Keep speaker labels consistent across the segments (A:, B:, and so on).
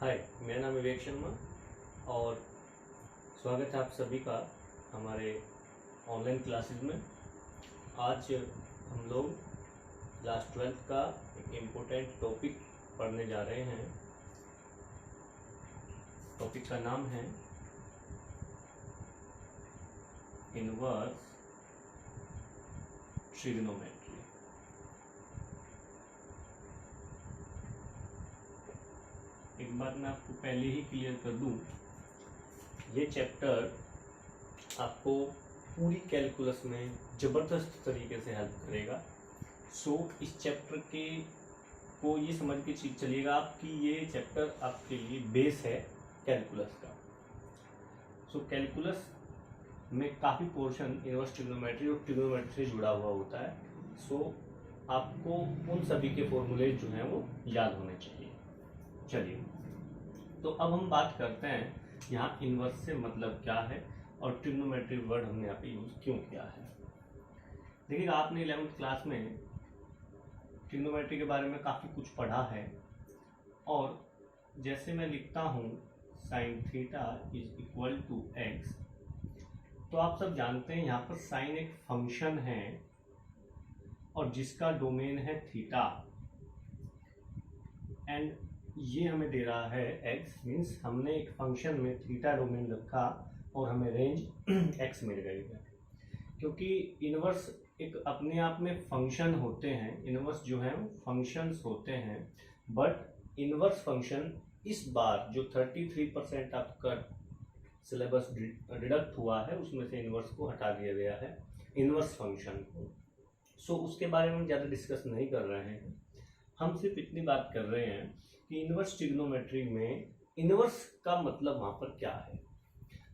A: हाय, मेरा नाम विवेक शर्मा और स्वागत है आप सभी का हमारे ऑनलाइन क्लासेस में। आज हम लोग क्लास 12th का एक इम्पोर्टेंट टॉपिक पढ़ने जा रहे हैं। टॉपिक का नाम है इनवर्स ट्रिग्नोमेट्री। एक बात मैं आपको पहले ही क्लियर कर दूं, ये चैप्टर आपको पूरी कैलकुलस में ज़बरदस्त तरीके से हेल्प करेगा। इस चैप्टर के को ये समझ के चलिएगा आप कि ये चैप्टर आपके लिए बेस है कैलकुलस का। कैलकुलस में काफ़ी पोर्शन इनवर्स ट्रिग्नोमेट्री और ट्रिग्नोमेट्री से जुड़ा हुआ होता है। आपको उन सभी के फॉर्मूले जो हैं वो याद होने चाहिए। चलिए, तो अब हम बात करते हैं यहाँ इनवर्स से मतलब क्या है और ट्रिग्नोमेट्री वर्ड हमने यहाँ पे यूज क्यों किया है। देखिएगा, आपने 11th क्लास में ट्रिग्नोमेट्री के बारे में काफ़ी कुछ पढ़ा है और जैसे मैं लिखता हूँ sine theta is equal to X, तो आप सब जानते हैं यहाँ पर साइन एक फंक्शन है और जिसका डोमेन है थीटा एंड ये हमें दे रहा है x, मीन्स हमने एक फंक्शन में थीटा डोमेन रखा और हमें रेंज x मिल गई है। क्योंकि इनवर्स एक अपने आप में फंक्शन होते हैं, इनवर्स जो है वो फंक्शंस होते हैं, बट इनवर्स फंक्शन इस बार जो 33% आपका सिलेबस डिडक्ट हुआ है उसमें से इनवर्स को हटा दिया गया है, इनवर्स फंक्शन को। उसके बारे में हम ज़्यादा डिस्कस नहीं कर रहे हैं। हम सिर्फ इतनी बात कर रहे हैं कि इनवर्स ट्रिग्नोमेट्री में इनवर्स का मतलब वहाँ पर क्या है।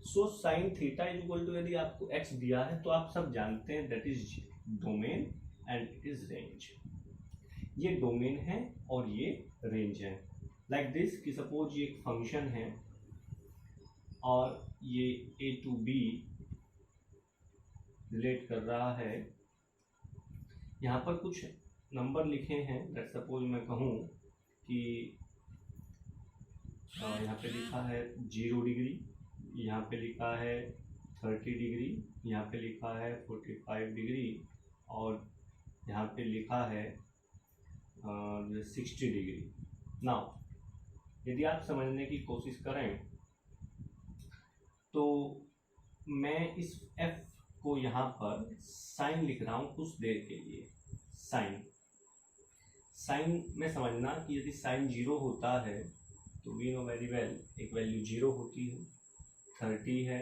A: Sine theta is equal to, यदि आपको x दिया है तो आप सब जानते हैं that is domain and it is range. ये डोमेन है और ये रेंज है। लाइक दिस कि सपोज ये एक फंक्शन है और ये a to b रिलेट कर रहा है। यहाँ पर कुछ नंबर लिखे हैं। लेट्स सपोज मैं कहूँ कि यहाँ पे लिखा है 0 डिग्री, यहाँ पे लिखा है 30 डिग्री, यहाँ पे लिखा है 45 डिग्री और यहाँ पे लिखा है 60 डिग्री। नाउ यदि आप समझने की कोशिश करें तो मैं इस f को यहाँ पर साइन लिख रहा हूँ कुछ देर के लिए। साइन में समझना कि यदि साइन 0 होता है तो वी नो वेरी वेल एक वैल्यू 0 होती है। 30 है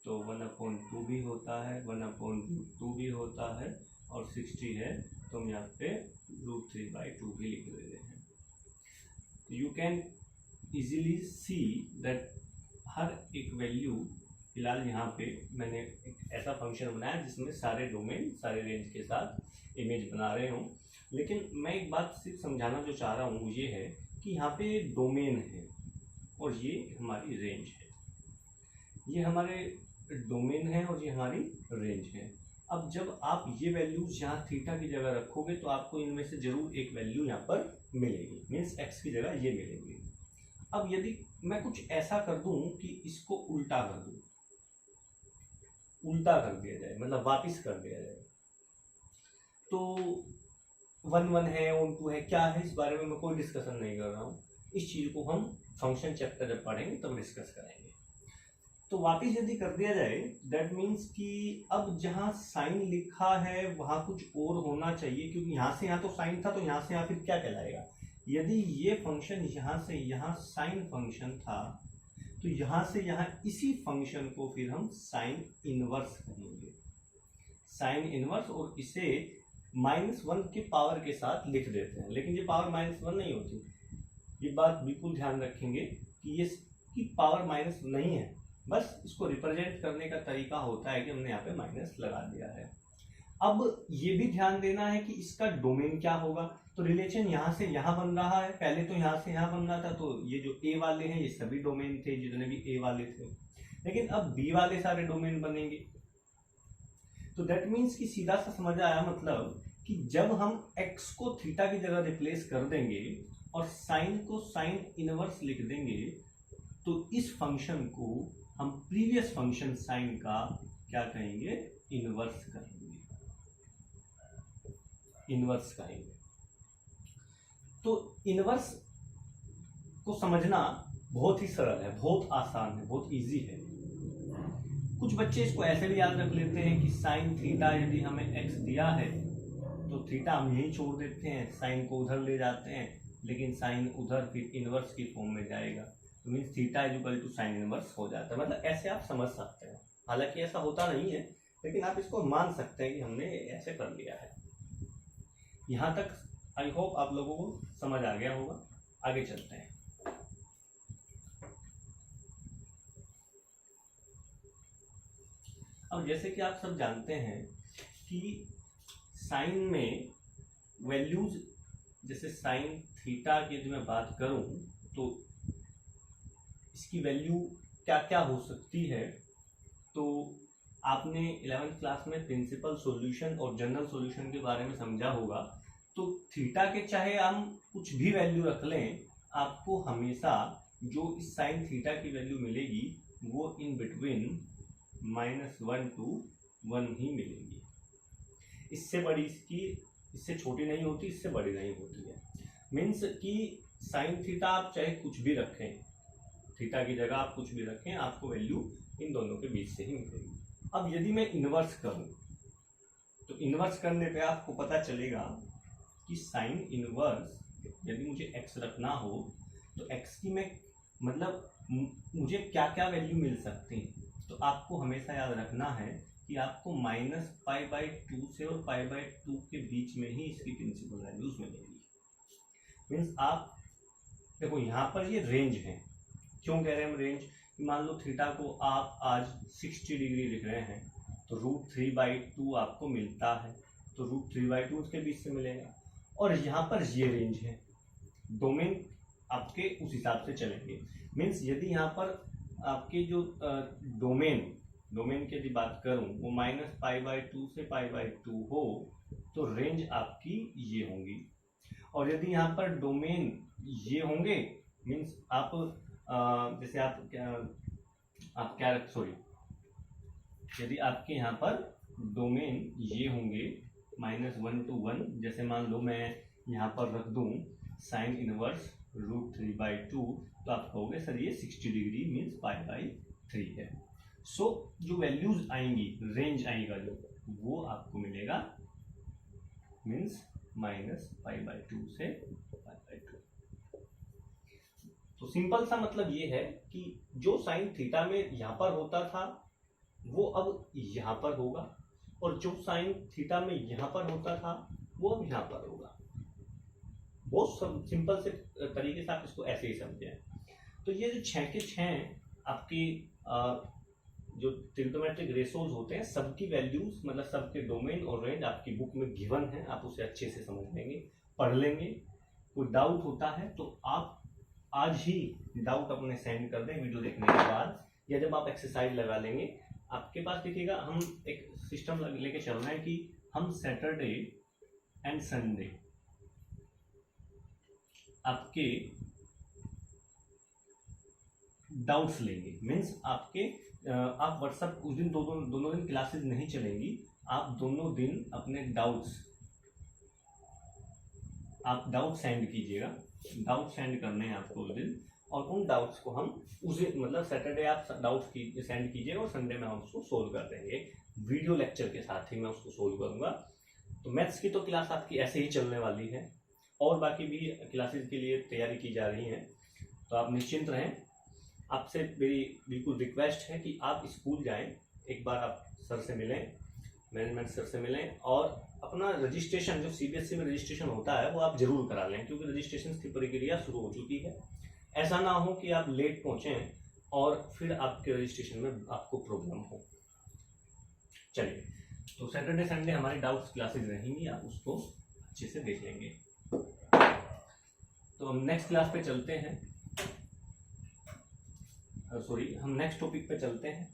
A: तो 1/2 भी होता है, 1/2 भी होता है और 60 है तो हम यहाँ पे √3/2 भी लिख देते हैं। You can easily see that हर एक वैल्यू, फिलहाल यहाँ पे मैंने एक ऐसा फंक्शन बनाया जिसमें सारे डोमेन सारे रेंज के साथ इमेज बना रहे हूँ। लेकिन मैं एक बात सिर्फ समझाना जो चाह रहा हूँ वो ये है कि यहाँ पे डोमेन है और ये हमारी रेंज है। ये हमारे डोमेन है और ये हमारी रेंज है। अब जब आप ये वैल्यूज यहाँ थीटा की जगह रखोगे तो आपको इनमें से जरूर एक वैल्यू यहाँ पर मिलेगी, मीन्स x की जगह ये मिलेगी। अब यदि मैं कुछ ऐसा कर दूं कि इसको उल्टा कर दूं, उल्टा कर दिया जाए मतलब वापिस कर दिया जाए, तो 1 है 2 है, क्या है इस बारे में मैं कोई डिस्कशन नहीं कर रहा हूँ। इस चीज़ को हम फंक्शन चैप्टर जब पढ़ेंगे तब डिस्कस करेंगे। तो वापिस यदि कर दिया जाए दैट मीन्स कि अब जहाँ साइन लिखा है वहाँ कुछ और होना चाहिए, क्योंकि यहाँ से यहाँ तो साइन था तो यहाँ से यहाँ फिर क्या कहलाएगा। यदि ये फंक्शन यहाँ से यहाँ साइन फंक्शन था तो यहाँ से यहाँ इसी फंक्शन को फिर हम साइन इनवर्स कहेंगे, साइन इनवर्स, और इसे -1 के पावर के साथ लिख देते हैं। लेकिन ये पावर -1 नहीं होती, ये बात बिल्कुल ध्यान रखेंगे कि ये की पावर माइनस नहीं है, बस इसको रिप्रेजेंट करने का तरीका होता है कि हमने यहाँ पे माइनस लगा दिया है। अब ये भी ध्यान देना है कि इसका डोमेन क्या होगा। तो रिलेशन यहाँ से यहाँ बन रहा है, पहले तो यहाँ से यहाँ बन रहा था, तो ये जो ए वाले हैं ये सभी डोमेन थे जितने भी ए वाले थे, लेकिन अब बी वाले सारे डोमेन बनेंगे। तो दैट मीन्स कि सीधा सा समझ आया, मतलब कि जब हम x को थीटा की जगह रिप्लेस कर देंगे और साइन को साइन इनवर्स लिख देंगे तो इस फंक्शन को हम प्रीवियस फंक्शन साइन का क्या कहेंगे, इनवर्स कहेंगे, इनवर्स कहेंगे। तो इनवर्स को समझना बहुत ही सरल है, बहुत आसान है, बहुत इजी है। कुछ बच्चे इसको ऐसे भी याद रख लेते हैं कि साइन थीटा यदि हमें एक्स दिया है तो थीटा हम यही छोड़ देते हैं, साइन को उधर ले जाते हैं, लेकिन साइन उधर फिर इनवर्स की फॉर्म में जाएगा, तो means theta is equal to sine inverse हो जाता है। मतलब ऐसे आप समझ सकते हैं, हालांकि ऐसा होता नहीं है, लेकिन आप इसको मान सकते हैं कि हमने ऐसे कर लिया है। यहाँ तक आई होप आप लोगों को समझ आ गया होगा। आगे चलते हैं। अब जैसे कि आप सब जानते हैं कि साइन में वैल्यूज, जैसे साइन थीटा की यदि मैं बात करूं तो इसकी वैल्यू क्या क्या हो सकती है। तो आपने 11th क्लास में प्रिंसिपल सॉल्यूशन और जनरल सॉल्यूशन के बारे में समझा होगा। तो थीटा के चाहे हम कुछ भी वैल्यू रख लें, आपको हमेशा जो इस साइन थीटा की वैल्यू मिलेगी वो इन बिटवीन -1 to 1 ही मिलेगी। इससे बड़ी इसकी, इससे छोटी नहीं होती, इससे बड़ी नहीं होती है। मीन्स कि साइन थीटा आप चाहे कुछ भी रखें, थीटा की जगह आप कुछ भी रखें, आपको वैल्यू इन दोनों के बीच से ही मिलेगी। अब यदि मैं इनवर्स करूं तो इनवर्स करने पे आपको पता चलेगा कि साइन इनवर्स यदि मुझे x रखना हो तो x की मैं मतलब मुझे क्या क्या वैल्यू मिल सकती है। तो आपको हमेशा याद रखना है कि आपको -π/2 से और π/2 के बीच में ही इसकी प्रिंसिपल वैल्यूज मिलेगी। मीन्स आप देखो यहाँ पर ये रेंज है। क्यों कह रहे हैं हम रेंज? मान लो थीटा को आप आज 60 डिग्री लिख रहे हैं तो √3/2 आपको मिलता है, तो √3/2 उसके बीच से मिलेगा। और यहाँ पर ये रेंज है, डोमेन आपके उस हिसाब से चलेंगे। मीन्स यदि यहाँ पर आपके जो डोमेन की यदि बात करूं वो -π/2 से π/2 हो तो रेंज आपकी ये होंगी। और यदि यहाँ पर डोमेन ये होंगे, मीन्स आप जैसे आप क्या सॉरी, यदि आपके यहाँ पर डोमेन ये होंगे -1 to 1, जैसे मान लो मैं यहाँ पर रख दूं साइन इनवर्स √3/2, तो आप कहोगे सर ये 60 डिग्री मीन्स π/3 है। सो जो वैल्यूज आएंगी, रेंज आएगा जो, वो आपको मिलेगा मीन्स -π/2 से π/2। तो सिंपल सा मतलब ये है कि जो साइन थीटा में यहाँ पर होता था वो अब यहाँ पर होगा, और जो साइन थीटा में यहाँ पर होता था वो अब यहाँ पर होगा। बहुत सिंपल से तरीके से आप इसको ऐसे ही समझें। तो ये जो 6 के 6 आपकी जो ट्रिग्नोमेट्रिक रेशोज होते हैं, सबकी वैल्यूज मतलब सबके डोमेन और रेंज आपकी बुक में गिवन है, आप उसे अच्छे से समझ लेंगे, पढ़ लेंगे। कोई डाउट होता है तो आप आज ही डाउट अपने सेंड कर दें वीडियो देखने के बाद, या जब आप एक्सरसाइज लगा लेंगे। आपके पास देखिएगा हम एक सिस्टम लेके चल रहे हैं कि हम सैटरडे एंड संडे आपके डाउट्स लेंगे। मीन्स आपके आप व्हाट्सएप उस दिन दोनों दिन क्लासेस नहीं चलेंगी, आप दोनों दिन अपने आप डाउट सेंड कीजिएगा। डाउट सेंड करने हैं आपको उस दिन, और उन डाउट्स को हम उस दिन मतलब सैटरडे आप डाउट्स सेंड कीजिएगा और संडे में हम उसको सोल्व कर देंगे। वीडियो लेक्चर के साथ ही मैं उसको सोल्व करूंगा। तो मैथ्स की तो क्लास आपकी ऐसे ही चलने वाली है, और बाकी भी क्लासेस के लिए तैयारी की जा रही है, तो आप निश्चिंत रहें। आपसे मेरी बिल्कुल रिक्वेस्ट है कि आप स्कूल जाएं, एक बार आप सर से मिलें, मैनेजमेंट सर से मिलें, और अपना रजिस्ट्रेशन जो CBSE में रजिस्ट्रेशन होता है वो आप जरूर करा लें, क्योंकि रजिस्ट्रेशन की प्रक्रिया शुरू हो चुकी है। ऐसा ना हो कि आप लेट पहुंचें और फिर आपके रजिस्ट्रेशन में आपको प्रॉब्लम हो। चलिए, तो सैटरडे संडे हमारी डाउट्स क्लासेस रहेंगी, आप उसको अच्छे से देख लेंगे। तो हम नेक्स्ट क्लास पे चलते हैं, हम नेक्स्ट टॉपिक पे चलते हैं।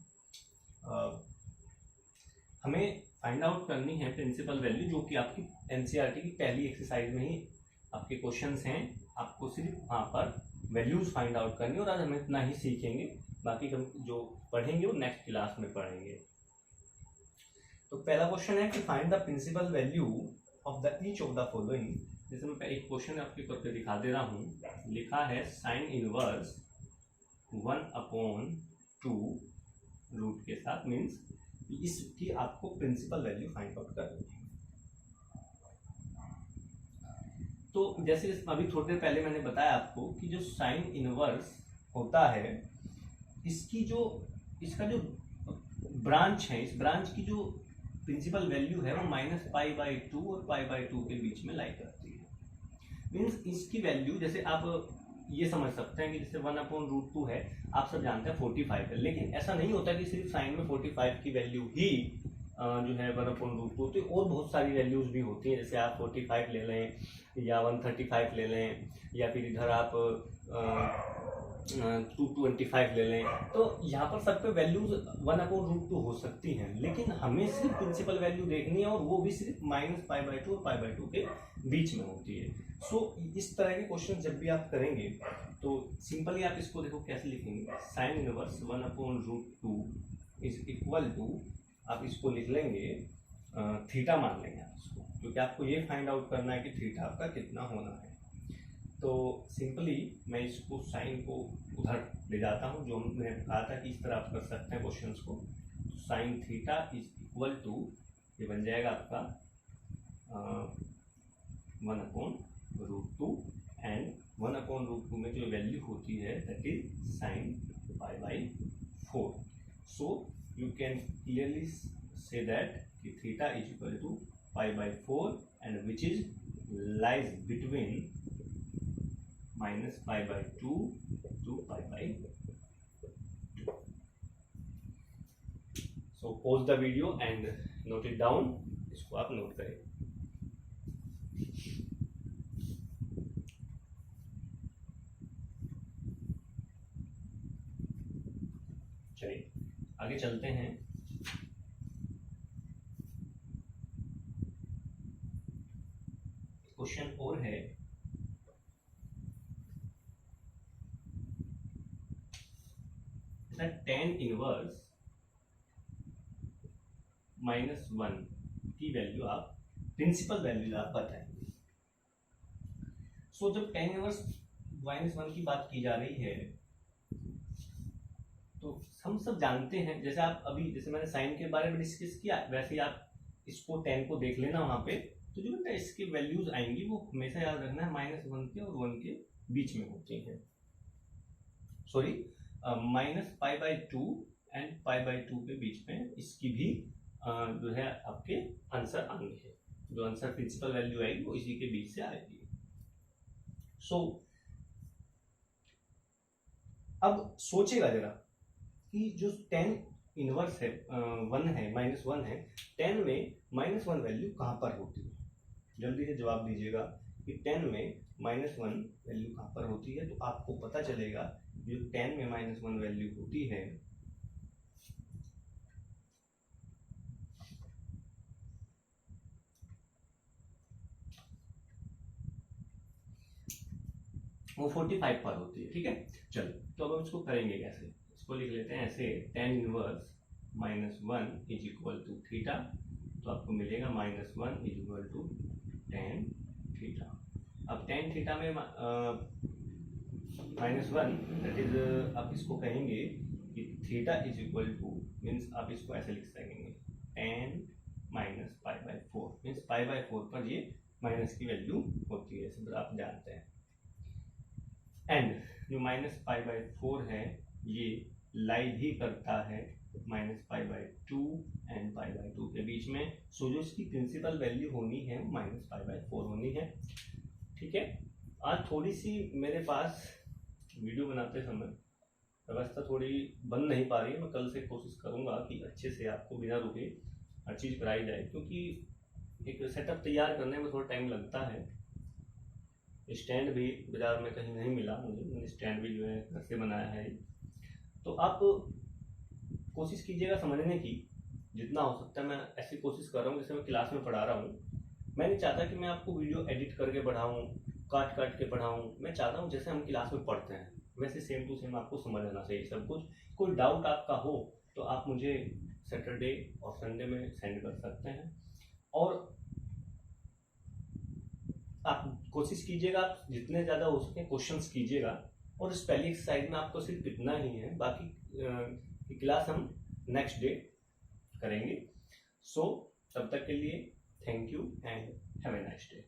A: हमें फाइंड आउट करनी है प्रिंसिपल वैल्यू, जो कि आपकी NCERT की पहली एक्सरसाइज में ही आपके क्वेश्चंस हैं आपको सिर्फ वहाँ पर वैल्यूज फाइंड आउट करनी, और आज हम इतना ही सीखेंगे, बाकी हम जो पढ़ेंगे वो नेक्स्ट क्लास में पढ़ेंगे। तो पहला क्वेश्चन है कि find the principal value of the each of the following. जैसे मैं एक क्वेश्चन आपके करके दिखा दे रहा हूँ, लिखा है साइन इनवर्स 1/2 रूट के साथ, मीन्स इसकी आपको प्रिंसिपल वैल्यू फाइंड आउट करनी है। तो जैसे अभी थोड़ी देर पहले मैंने बताया आपको कि जो साइन इनवर्स होता है, इसका जो ब्रांच है, इस ब्रांच की जो प्रिंसिपल वैल्यू है वो -π/2 और π/2 के बीच में लाई करती है। मीन्स इसकी वैल्यू, जैसे आप ये समझ सकते हैं कि जैसे 1/√2 है, आप सब जानते हैं 45 है, लेकिन ऐसा नहीं होता कि सिर्फ साइन में 45 की वैल्यू ही जो है 1/√2 होती है, और बहुत सारी वैल्यूज भी होती हैं। जैसे आप 45 ले लें या 135 ले लें, या फिर इधर आप 225 ले लें, तो यहाँ पर सब पे वैल्यूज 1/√2 हो सकती हैं, लेकिन हमें सिर्फ प्रिंसिपल वैल्यू देखनी है, और वो भी सिर्फ -π/2 और π/2 के बीच में होती है। सो इस तरह के क्वेश्चन जब भी आप करेंगे तो सिंपली आप इसको देखो कैसे लिखेंगे, sine inverse 1/√2 is equal to, आप इसको लिख लेंगे थीटा मान लेंगे आप इसको, क्योंकि आपको ये फाइंड आउट करना है कि थीटा आपका कितना होना है। तो सिंपली मैं इसको साइन को उधर ले जाता हूँ, जो मैंने कहा था कि इस तरह आप कर सकते हैं क्वेश्चंस को। तो sine theta is equal to, ये बन जाएगा आपका 1/√2, एंड 1/√2 में जो वैल्यू होती है that is sine π/4। So you can clearly see that कि theta is equal to π/4 and which is lies between -π/2 to π/2. So pause the video and note it down. इसको आप नोट करें। चलिए आगे चलते हैं। क्वेश्चन और है, tan इनवर्स -1 की वैल्यू आप प्रिंसिपल वैल्यू आप बताएंगे। सो जब tan इनवर्स -1 की बात की जा रही है, तो हम सब जानते हैं, जैसे आप अभी जैसे मैंने साइन के बारे में डिस्कस किया, वैसे ही आप इसको tan को देख लेना वहां पे, तो जो बेटा इसकी वैल्यूज आएंगी वो हमेशा याद रखना है -1 के और 1 के बीच में होती हैं। सॉरी, -π/2 एंड π/2 के बीच में इसकी भी जो है आपके आंसर आएंगे, जो आंसर प्रिंसिपल वैल्यू आएगी वो इसी के बीच से आएगी। सो अब सोचेगा जरा कि जो tan इनवर्स है 1 है, -1 है, tan में -1 वैल्यू कहाँ पर होती है? जल्दी से जवाब दीजिएगा कि tan में -1 वैल्यू कहाँ पर होती है। तो आपको पता चलेगा जो tan में -1 वैल्यू होती है वो 45 पर होती है। ठीक है, चलो तो अब हम इसको करेंगे कैसे, इसको लिख लेते हैं ऐसे, tan inverse -1 is equal to theta. तो आपको मिलेगा -1 is equal to tan theta. अब tan थीटा में -1 दैट इज, आप इसको कहेंगे कि theta is equal to, means आप इसको ऐसे लिख सकेंगे tan -π/4, मीन्स π/4 पर ये माइनस की वैल्यू होती है, सब आप जानते हैं। एंड जो -π/4 है ये लाई भी करता है -π/2 एंड π/2 के बीच में। सो जो इसकी प्रिंसिपल वैल्यू होनी है वो -π/4 होनी है। ठीक है, आज थोड़ी सी मेरे पास वीडियो बनाते समय व्यवस्था थोड़ी बन नहीं पा रही है। मैं कल से कोशिश करूंगा कि अच्छे से आपको बिना रुके हर चीज़ कराई जाए, क्योंकि एक सेटअप तैयार करने में थोड़ा टाइम लगता है। स्टैंड भी बाजार में कहीं नहीं मिला मुझे, मैंने स्टैंड भी जो है घर से बनाया है। तो आप कोशिश कीजिएगा समझने की, जितना हो सकता है। मैं ऐसी कोशिश कर रहा हूँ जैसे मैं क्लास में पढ़ा रहा हूँ। मैं नहीं चाहता कि मैं आपको वीडियो एडिट करके बढ़ाऊँ काट काट के पढ़ाऊँ, मैं चाहता हूँ जैसे हम क्लास में पढ़ते हैं वैसे सेम टू सेम आपको समझ आना चाहिए सब कुछ। कोई डाउट आपका हो तो आप मुझे सैटरडे और संडे में सेंड कर सकते हैं। और आप कोशिश कीजिएगा, आप जितने ज़्यादा हो सके क्वेश्चंस कीजिएगा, और स्पेलिंग एक्सरसाइज में आपको सिर्फ इतना ही है, बाकी की क्लास हम नेक्स्ट डे करेंगे। सो तब तक के लिए thank you and have a nice day.